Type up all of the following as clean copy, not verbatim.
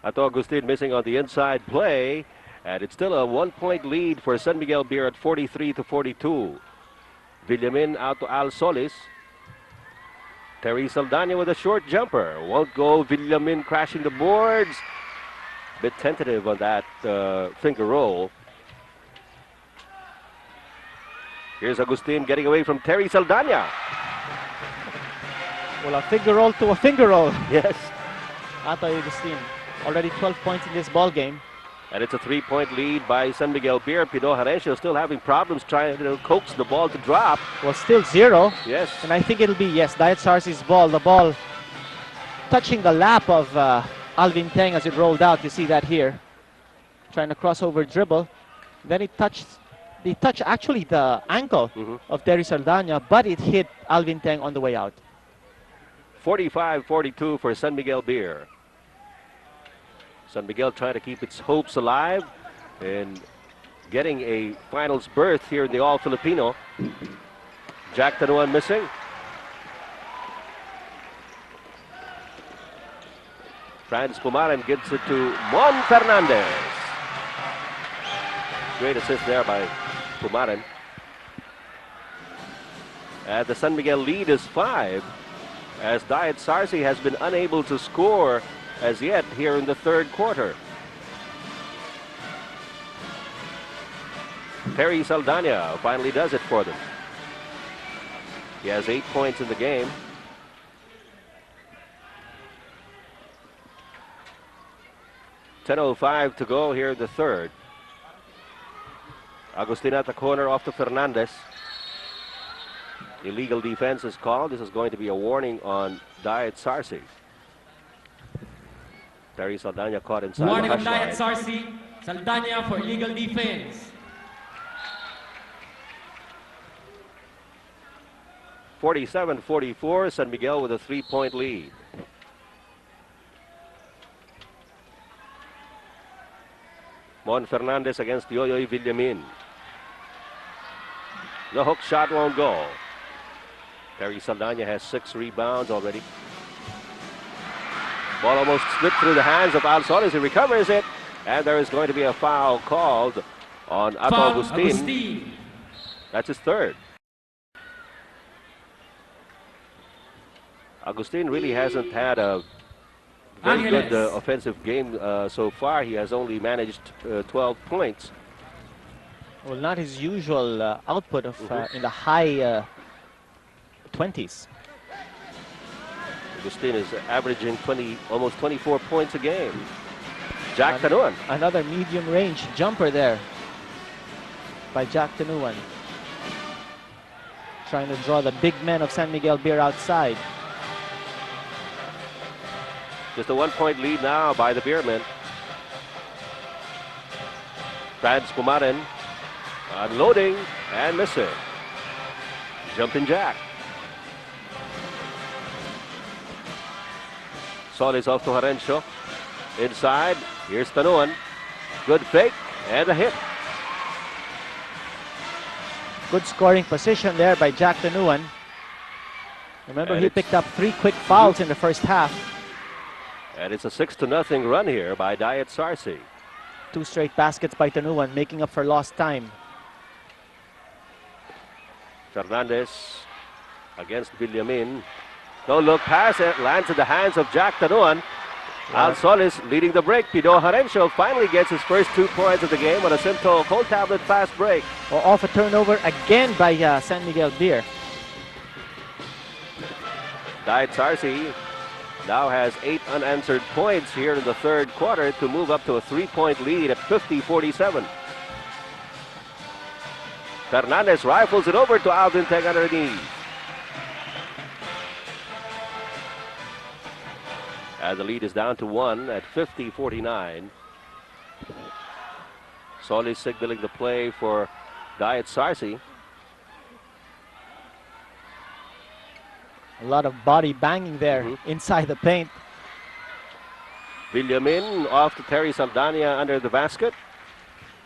Ato Agustin missing on the inside play. And it's still a 1-point lead for San Miguel Beer at 43-42. Villamin out to Al Solis. Terry Saldana with a short jumper. Won't go. Villamin crashing the boards. Bit tentative on that finger roll. Here's Agustin getting away from Terry Saldana. Well, a finger roll to a finger roll. Yes. Ato Agustin already 12 points in this ball game. And it's a 3-point lead by San Miguel Beer. Pino Harencio still having problems trying to coax the ball to drop. Well, still 0. Yes. And I think it'll be, yes, Diet Sarsi's ball. The ball touching the lap of Alvin Teng as it rolled out. You see that here. Trying to crossover dribble. Then it touched actually the ankle of Terry Saldana, but it hit Alvin Teng on the way out. 45-42 for San Miguel Beer. San Miguel trying to keep its hopes alive and getting a finals berth here in the All-Filipino. Jack Tanuan missing. Franz Pumaran gives it to Mon Fernandez. Great assist there by Pumaran. And the San Miguel lead is 5 as Diet Sarsi has been unable to score as yet here in the third quarter. Terry Saldana finally does it for them. He has 8 points in the game. .10:05 to go here in the third. Agustin at the corner off to Fernandez. Illegal defense is called. This is going to be a warning on Diet Sarsi. Terry Saldana caught inside warning the on Diet Sarsi. Saldana for illegal defense. 47-44, San Miguel with a 3-point lead. Mon Fernandez against Yoyoy Villamin. The hook shot won't go. Terry Saldana has 6 rebounds already. Ball almost slipped through the hands of Al Solis. He recovers it. And there is going to be a foul called on Ato Agustin. That's his third. Agustin really hasn't had a very good offensive game so far. He has only managed 12 points. Well, not his usual output of in the high 20s. Agustin is averaging almost 24 points a game. Jack Tanuan. Another medium range jumper there by Jack Tanuan. Trying to draw the big men of San Miguel Beer outside. Just a 1-point lead now by the Beermen. Franz Pumaran unloading and missing. Jumping jack. Solis off to Harencio. Inside, here's Tanuan. Good fake and a hit. Good scoring position there by Jack Tanuan. Remember, he picked up 3 quick fouls in the first half. And it's a 6-0 run here by Diet Sarsi. 2 straight baskets by Tanuan, making up for lost time. Fernandez against Villamin. No look pass, it lands in the hands of Jack Tanuan. Al Solis leading the break. Pino Harencio finally gets his first 2 points of the game on a Simto cold tablet fast break. Off a turnover again by San Miguel Beer. Diet Sarsi now has 8 unanswered points here in the third quarter to move up to a 3-point lead at 50-47. Fernandez rifles it over to Alvin Teng underneath. And the lead is down to 1 at 50-49. Solis signaling the play for Diet Sarsi. A lot of body banging there inside the paint. Villamin off to Terry Saldana under the basket.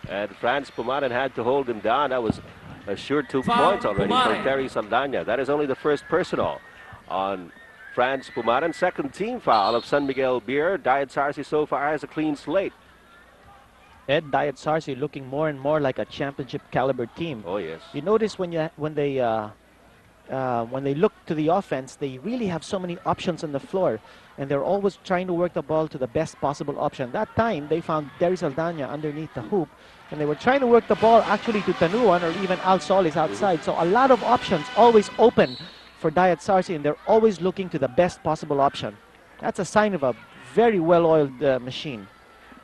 And Franz Pumaran had to hold him down. That was a sure 2 points already for Terry Saldana. That is only the first personal on Franz Pumaran, second team foul of San Miguel Beer. Diet Sarsi so far has a clean slate. Ed, Diet Sarsi looking more and more like a championship caliber team. Oh yes. You notice when they look to the offense, they really have so many options on the floor, and they're always trying to work the ball to the best possible option. That time, they found Derry Saldana underneath the hoop, and they were trying to work the ball actually to Tanuan or even Al Solis outside. So a lot of options always open for Diet Sarsi, and they're always looking to the best possible option. That's a sign of a very well-oiled machine.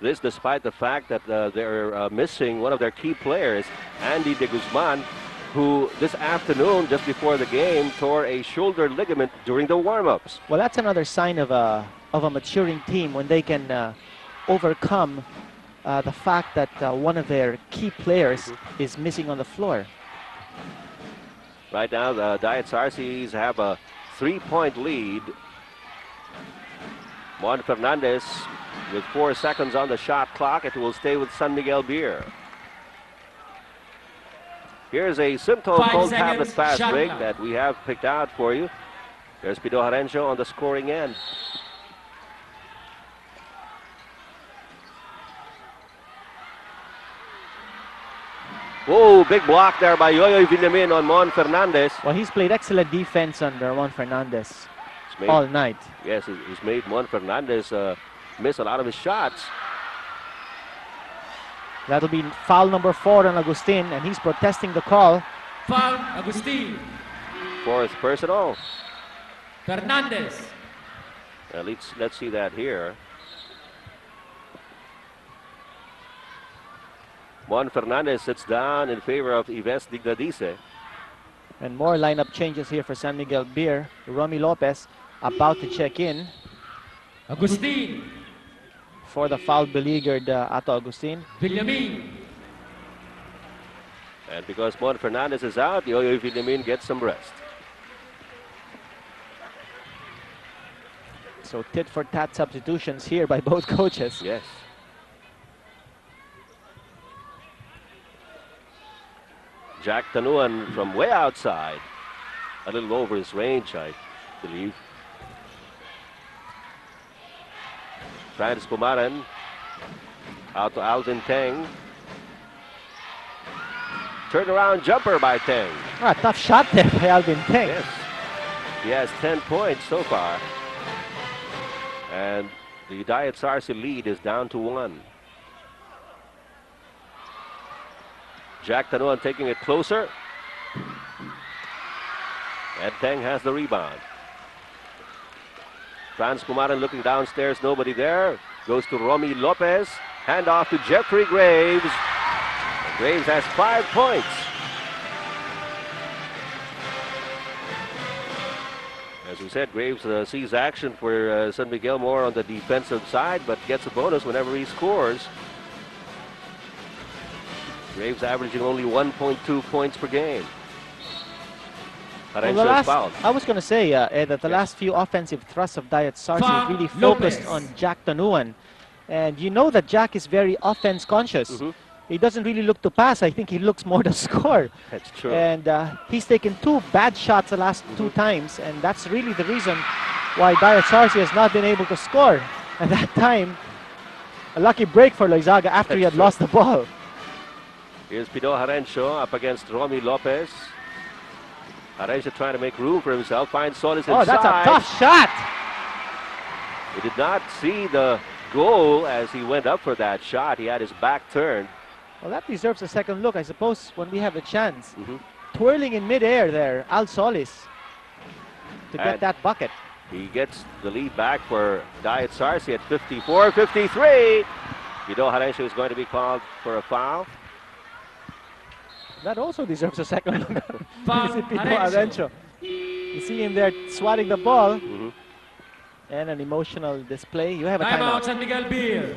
This despite the fact that they're missing one of their key players, Andy De Guzman, who this afternoon, just before the game, tore a shoulder ligament during the warm-ups. Well, that's another sign of a maturing team when they can overcome the fact that one of their key players is missing on the floor. Right now, the Diet Sarsis have a 3-point lead. Juan Fernandez with 4 seconds on the shot clock. It will stay with San Miguel Beer. Here's a Simto 5 cold seconds, tablet fast shot break clock. that we have picked out for you. There's Pido Harencio on the scoring end. Oh, big block there by Yoyoy Villamin on Mon Fernandez. Well, he's played excellent defense on Juan Fernandez Made, all night. yes, he's made Mon Fernandez miss a lot of his shots. That'll be foul number 4 on Agustin, and he's protesting the call. Foul, Agustin. 4th personal. Fernandez. Let's see that here. Juan Fernandez sits down in favor of Ives Dignadice. And more lineup changes here for San Miguel Beer. Romy Lopez about to check in Agustin. for the foul beleaguered Ato Agustin. Villamin. And because Mon Fernandez is out, Yoyoy Villamin gets some rest. So tit-for-tat substitutions here by both coaches. Yes. Jack Tanuan from way outside. A little over his range, I believe. Franz Pumaran out to Alvin Teng. Turnaround jumper by Teng. Ah, tough shot there by Alvin Teng. Yes. He has 10 points so far. And the Diet Sarsi lead is down to 1. Jack Tanuan taking it closer. And Teng has the rebound. Franz Pumaran looking downstairs, nobody there. Goes to Romy Lopez. Handoff to Jeffrey Graves. And Graves has 5 points. As we said, Graves sees action for San Miguel more on the defensive side, but gets a bonus whenever he scores. Graves averaging only 1.2 points per game. Well, Fouled. I was going to say, Ed, that the last few offensive thrusts of Diet Sarsi really focused on Jack Tanuan. And you know that Jack is very offense conscious. He doesn't really look to pass. I think he looks more to score. That's true. And he's taken 2 bad shots the last 2 times, and that's really the reason why Diet Sarsi has not been able to score. At that time, a lucky break for Loizaga after he had lost the ball. Here's Pido Harencio up against Romy Lopez. Harencio trying to make room for himself. Finds Solis inside. Oh, that's a tough shot. He did not see the goal as he went up for that shot. He had his back turned. Well, that deserves a second look, I suppose, when we have a chance. Twirling in midair there, Al Solis, to get that bucket. He gets the lead back for Diet Sarsi at 54-53. Pido Harencio is going to be called for a foul. That also deserves a second look. Foul, Harencio. You see him there swatting the ball. And an emotional display. You have a timeout. San Miguel Beer.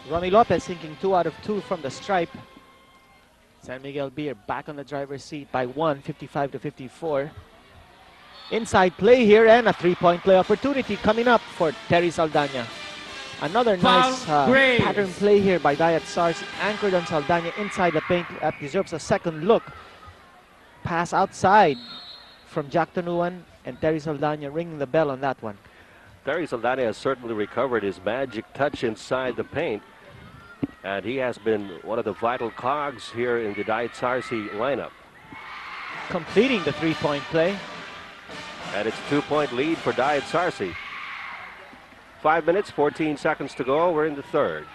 Romy Lopez sinking 2 out of 2 from the stripe. San Miguel Beer back on the driver's seat by 1, 55 to 54. Inside play here and a three-point play opportunity coming up for Terry Saldana. Another nice pattern play here by Diet Sarsi, anchored on Saldana inside the paint. That deserves a second look. Pass outside from Jack Tanuan, and Terry Saldana ringing the bell on that one. Terry Saldana has certainly recovered his magic touch inside the paint, and he has been one of the vital cogs here in the Diet Sarsi lineup. Completing the three-point play. And it's a 2-point lead for Diet Sarsi. 5 minutes, 14 seconds to go. We're in the third.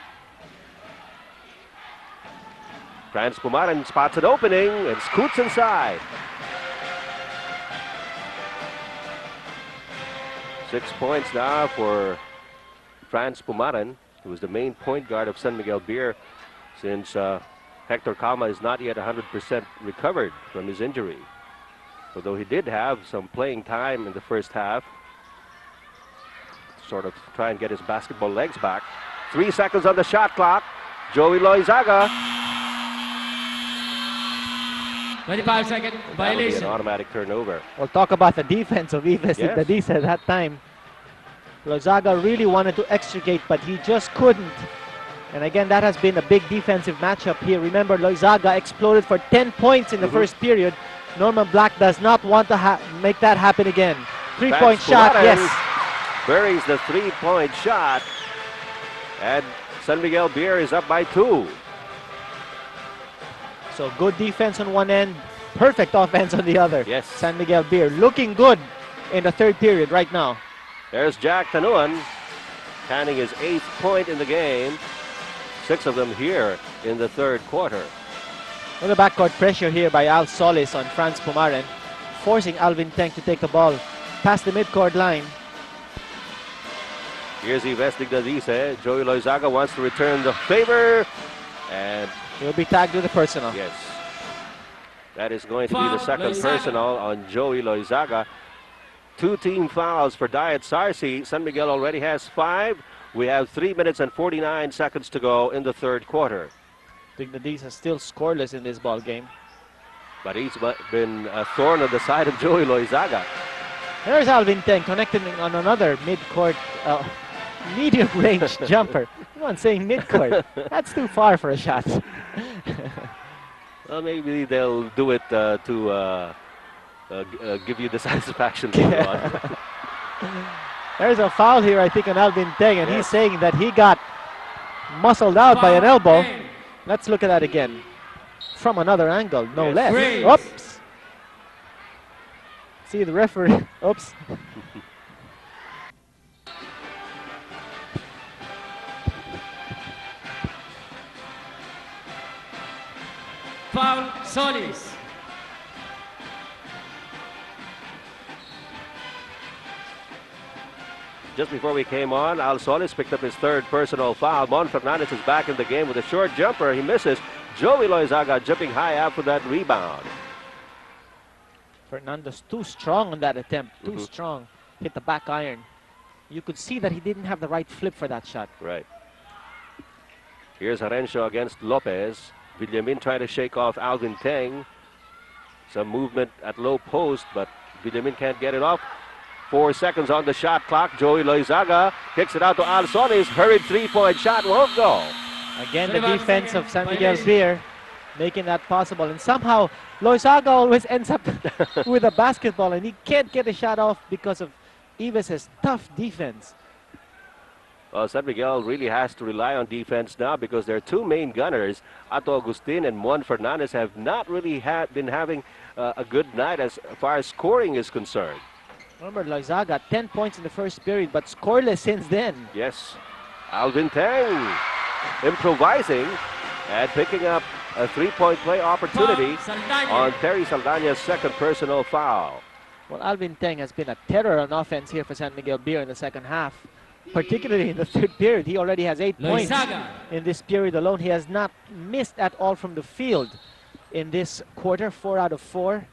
Franz Pumaran spots an opening and scoots inside. 6 points now for Franz Pumaran, who is the main point guard of San Miguel Beer since Hector Calma is not yet 100% recovered from his injury. Although he did have some playing time in the first half, sort of try and get his basketball legs back. 3 seconds on the shot clock. Joey Loizaga. 25-second violation. An automatic turnover. We'll talk about the defense of Ives Igdadisa at that time. Loizaga really wanted to extricate, but he just couldn't. And again, that has been a big defensive matchup here. Remember, Loizaga exploded for 10 points in the first period. Norman Black does not want to make that happen again. Three-point shot, yes. Buries the three-point shot. And San Miguel Beer is up by 2. So good defense on one end, perfect offense on the other. Yes. San Miguel Beer looking good in the third period right now. There's Jack Tanuan, counting his 8th point in the game. 6 of them here in the third quarter. A little backcourt pressure here by Al Solis on Franz Pumaran, forcing Alvin Teng to take the ball past the midcourt line. Here's Ives Igdadisa. Joey Loizaga wants to return the favor, and he'll be tagged with a personal. Yes. That is going to be the second personal on Joey Loizaga. 2 team fouls for Diet Sarsi. San Miguel already has 5. We have 3 minutes and 49 seconds to go in the third quarter. Igdadisa still scoreless in this ball game. But he's been a thorn on the side of Joey Loizaga. There's Alvin Teng connecting on another midcourt, medium range jumper. Come on, saying midcourt. That's too far for a shot. Well, maybe they'll do it to give you the satisfaction later on. There's a foul here, I think, on Alvin Teng, and he's saying that he got muscled out by an elbow. Let's look at that again. From another angle, no less. Oops. See the referee. Oops. Foul, Solis. Just before we came on, Al Solis picked up his 3rd personal foul. Mon Fernandez is back in the game with a short jumper. He misses. Joey Loizaga jumping high after that rebound. Fernandez too strong on that attempt. Too strong. Hit the back iron. You could see that he didn't have the right flip for that shot. Right. Here's Harencio against Lopez. Villamin trying to shake off Alvin Teng. Some movement at low post, but Villamin can't get it off. 4 seconds on the shot clock. Joey Loizaga kicks it out to Al Solis. Hurried 3-point shot won't go. Again, the defense of San Miguel Beer making that possible. And somehow, Loizaga always ends up with a basketball, and he can't get a shot off because of Ives' tough defense. Well, San Miguel really has to rely on defense now because their 2 main gunners, Ato Agustin and Juan Fernandez, have not really been having a good night as far as scoring is concerned. Remember, Loizaga 10 points in the first period, but scoreless since then. Yes. Alvin Teng improvising and picking up a 3-point play opportunity on Terry Saldana's 2nd personal foul. Well, Alvin Teng has been a terror on offense here for San Miguel Beer in the second half, particularly in the third period. He already has 8 points in this period alone. He has not missed at all from the field in this quarter, 4 out of 4.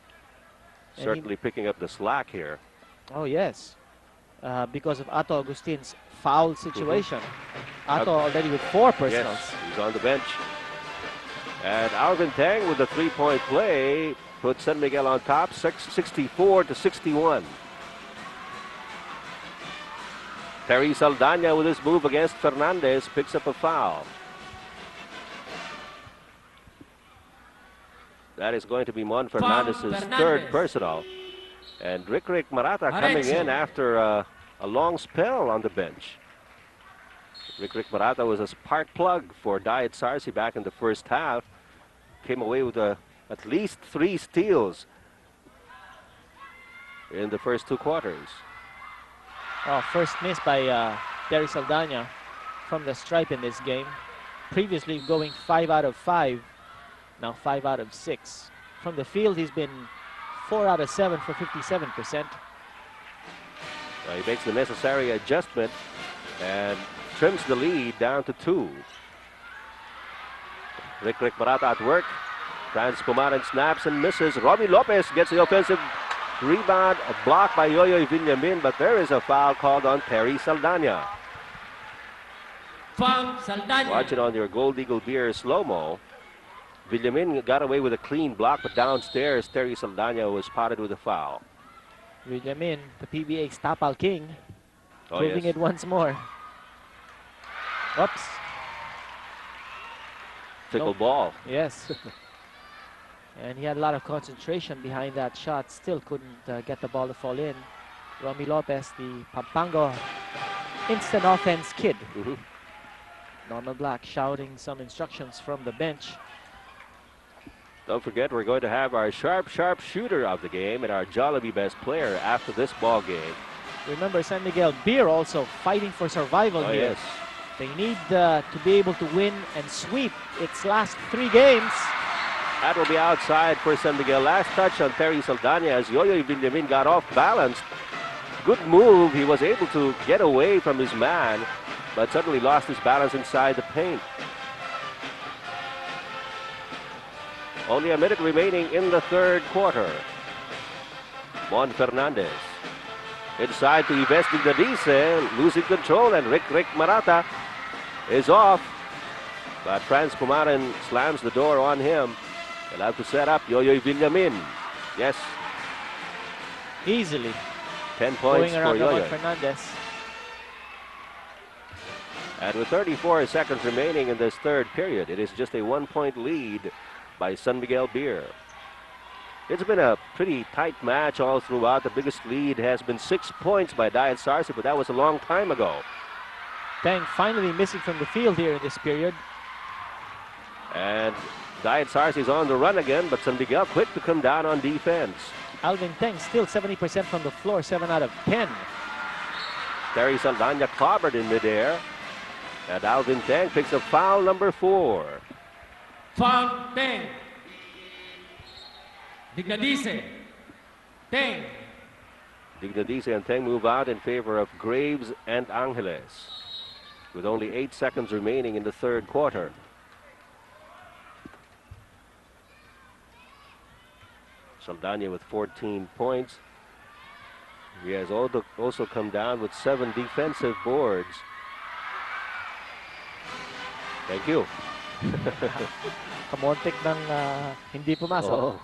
Certainly picking up the slack here. Oh, yes, because of Ato Agustin's foul situation. Ato already with 4 personals. Yes, he's on the bench. And Alvin Tang with the three-point play put San Miguel on top, 64-61. Terry Saldana with his move against Fernandez picks up a foul. That is going to be Mon Fernandez's third personal. And Ric-Ric Marata coming in after a long spell on the bench. Ric-Ric Marata was a spark plug for Diet Sarsi back in the first half. Came away with at least 3 steals in the first 2 quarters. Oh, first miss by Terry Saldana from the stripe in this game. Previously going 5 out of 5, now 5 out of 6. From the field, he's been 4 out of 7 for 57%. He makes the necessary adjustment and trims the lead down to 2. Ric-Ric Marata at work. Transpumaran snaps and misses. Romy Lopez gets the offensive rebound, a block by Yoyoy Villamin, but there is a foul called on Terry Saldana. Foul, Saldana. Watch it on your Gold Eagle Beer slow-mo. Villamin got away with a clean block, but downstairs, Terry Saldana was spotted with a foul. Villamin, the PBA's Tapal King, Oh, proving yes. it once more. Oops. Fickle ball. Yes. And he had a lot of concentration behind that shot. Still couldn't get the ball to fall in. Romy Lopez, the Pampanga instant offense kid. Norma Black shouting some instructions from the bench. Don't forget, we're going to have our sharp shooter of the game and our Jollibee best player after this ball game. Remember, San Miguel Beer also fighting for survival Oh, here. yes. They need to be able to win and sweep its last 3 games. That will be outside for San Miguel. Last touch on Terry Saldana as Yoyoy Villamin got off balance. Good move. He was able to get away from his man, but suddenly lost his balance inside the paint. Only a minute remaining in the third quarter. Mon Fernandez. Inside to Yves Dignadice, losing control, and Ric-Ric Marata is off. But Transpumaran slams the door on him. He'll have to set up Yoyoy Villamin. Yes. Easily. 10 points Going for around Yoyoy. Fernandez. And with 34 seconds remaining in this third period, it is just a 1-point lead by San Miguel Beer. It's been a pretty tight match all throughout. The biggest lead has been 6 points by Diet Sarsi, but that was a long time ago. Tang finally missing from the field here in this period. And Diet Sarsi is on the run again, but San Miguel quick to come down on defense. Alvin Tang still 70% from the floor, 7 out of 10. Terry Saldana clobbered in midair. And Alvin Tang picks up foul number 4. Foul, Tang. Dignadice. Tang. Dignadice and Teng move out in favor of Graves and Angeles. With only 8 seconds remaining in the third quarter. Saldana with 14 points. He has also come down with 7 defensive boards. Thank you. Kamontik ng hindi pumasok. Oh.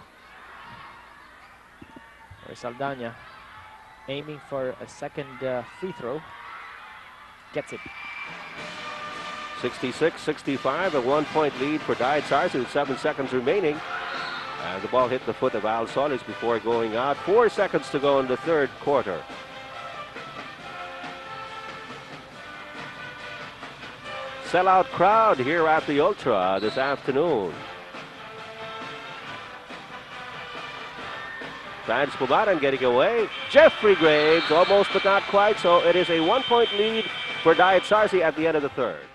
Or Saldana aiming for a second free throw. Gets it. 66-65, a 1-point lead for Diet Sarsi with 7 seconds remaining. And the ball hit the foot of Al Solis before going out. 4 seconds to go in the third quarter. Sellout crowd here at the Ultra this afternoon. Transpumaran getting away. Jeffrey Graves almost but not quite. So it is a 1-point lead for Diet Sarsi at the end of the third.